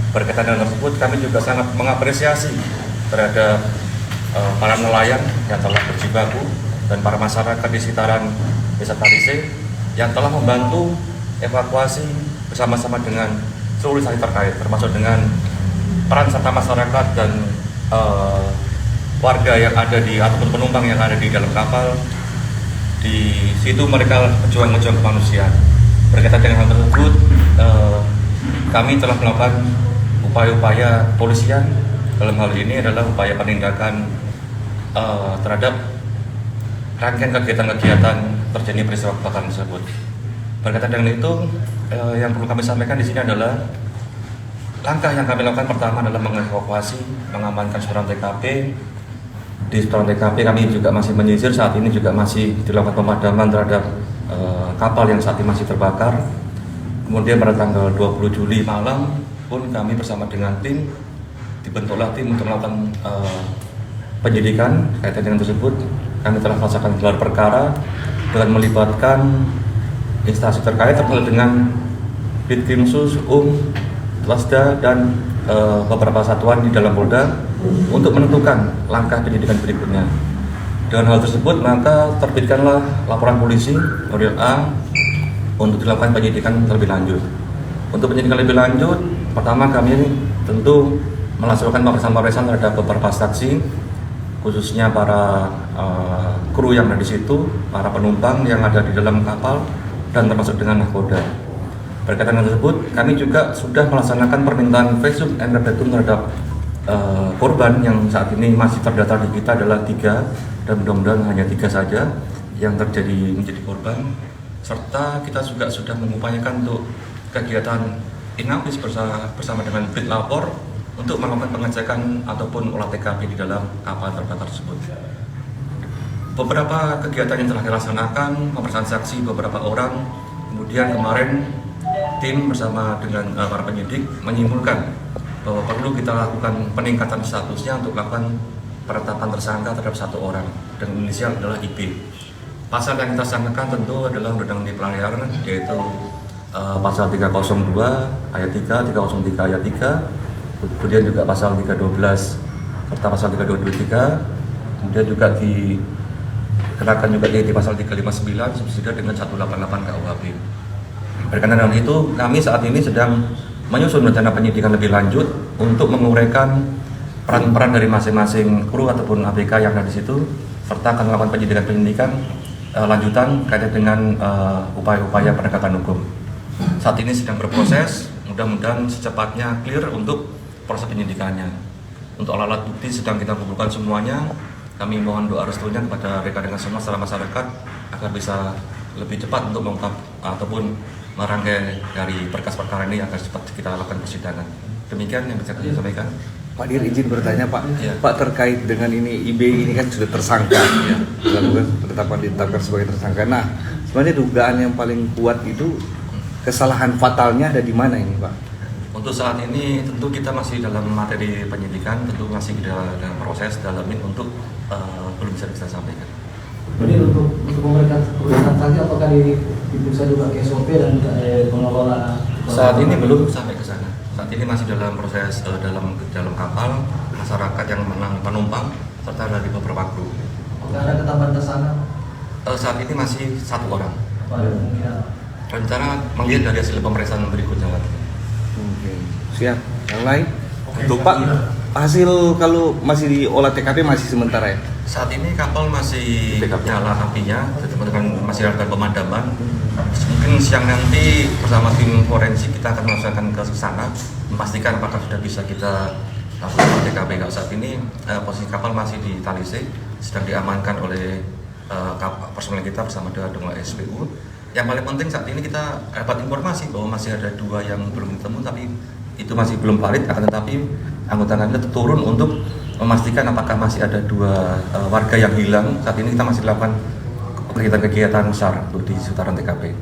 Berkaitan dengan tersebut, kami juga sangat mengapresiasi terhadap para nelayan yang telah berjibaku dan para masyarakat di sekitaran Desa Talise yang telah membantu evakuasi bersama-sama dengan seluruh instansi terkait, termasuk dengan peran serta masyarakat dan warga yang ada di ataupun penumpang yang ada di dalam kapal. Di situ mereka berjuang kemanusiaan. Berkaitan dengan hal tersebut, kami telah melakukan upaya-upaya polisian. Dalam hal ini adalah upaya penindakan terhadap rangkaian kegiatan-kegiatan terjadi peristiwa kebakaran tersebut. Berkaitan dengan itu, yang perlu kami sampaikan di sini adalah langkah yang kami lakukan pertama adalah mengevakuasi, mengamankan seorang TKP. Di seorang TKP kami juga masih menyisir, saat ini juga masih dilakukan pemadaman terhadap kapal yang saat ini masih terbakar. Kemudian pada tanggal 20 Juli malam pun kami bersama dengan tim, dibentuklah tim untuk melakukan penyidikan kaitan dengan tersebut. Kami telah melaksanakan gelar perkara dengan melibatkan instansi terkait termasuk dengan Ditkrimsus, Lasda dan beberapa satuan di dalam Polda untuk menentukan langkah penyidikan berikutnya. Dengan hal tersebut maka terbitkanlah laporan polisi Nuril A untuk dilakukan penyidikan terlebih lanjut. Untuk penyidikan lebih lanjut, pertama kami tentu melaksanakan pemeriksaan terhadap beberapa saksi, khususnya para kru yang ada di situ, para penumpang yang ada di dalam kapal, dan termasuk dengan nahkoda. Berkaitan dengan tersebut, kami juga sudah melaksanakan permintaan visum et repertum terhadap korban yang saat ini masih terdata di kita adalah 3, dan mudah-mudahan hanya 3 saja yang menjadi korban. Serta kita juga sudah mengupayakan untuk kegiatan inavis bersama dengan Brit Lapor untuk melakukan pengecekan ataupun olah TKP di dalam kapal terbakar tersebut. Beberapa kegiatan yang telah dilaksanakan, pemeriksaan saksi beberapa orang, kemudian kemarin tim bersama dengan para penyidik menyimpulkan bahwa perlu kita lakukan peningkatan statusnya untuk melakukan penetapan tersangka terhadap 1 orang dengan inisial adalah IP. Pasal yang kita sangkakan tentu adalah Undang-Undang di Pelayaran, yaitu pasal 302 ayat 3, 303 ayat 3, kemudian juga pasal 312 serta pasal 323, kemudian juga dikenakan juga di pasal 359 subsidi dengan 188 KUHP. Berkaitan dengan itu, kami saat ini sedang menyusun rencana penyidikan lebih lanjut untuk menguraikan peran-peran dari masing-masing kru ataupun ABK yang ada di situ, serta akan melakukan penyidikan lanjutan kaitan dengan upaya-upaya penegakan hukum. Saat ini sedang berproses, mudah-mudahan secepatnya clear untuk proses penyidikannya. Untuk alat bukti sedang kita kumpulkan semuanya. Kami mohon doa restunya kepada rekan-rekan semua secara masyarakat agar bisa lebih cepat untuk mengungkap ataupun merangkai dari berkas perkara ini agar cepat kita lakukan persidangan. Demikian yang bisa kami sampaikan. Pak Dir, izin bertanya Pak. Ya. Pak, terkait dengan ini IB ini kan sudah tersangka, Ya. ditetapkan sebagai tersangka. Nah, sebenarnya dugaan yang paling kuat itu kesalahan fatalnya ada di mana ini Pak? Untuk saat ini tentu kita masih dalam materi penyidikan, tentu masih dalam proses dalamin untuk belum bisa kita sampaikan. Jadi untuk pemeriksaan saksi apakah diperiksa juga ke SOP dan pengelola? Saat ini belum sampai ke sana. Saat ini masih dalam proses dalam kapal, masyarakat yang penumpang serta dari beberapa kru. Apakah ada ketambahan tersangka? Saat ini masih 1 orang. Kemungkinan. Rencana melihat dari hasil pemeriksaan berikutnya. Oke, siap. Yang lain? Untuk Pak, hasil kalau masih diolah TKP masih sementara ya? Saat ini kapal masih nyala apinya, dengan masih ada pemadaman. Mungkin siang nanti bersama tim forensik kita akan melaksanakan ke sana, memastikan apakah sudah bisa kita lakukan TKP. Saat ini posisi kapal masih di Talise, sedang diamankan oleh personel kita bersama dengan SPU. Yang paling penting saat ini kita dapat informasi bahwa masih ada 2 yang belum ditemu, tapi itu masih belum valid. Akan tetapi anggota kami turun untuk memastikan apakah masih ada 2 warga yang hilang. Saat ini kita masih melakukan kegiatan besar untuk di seputaran TKP.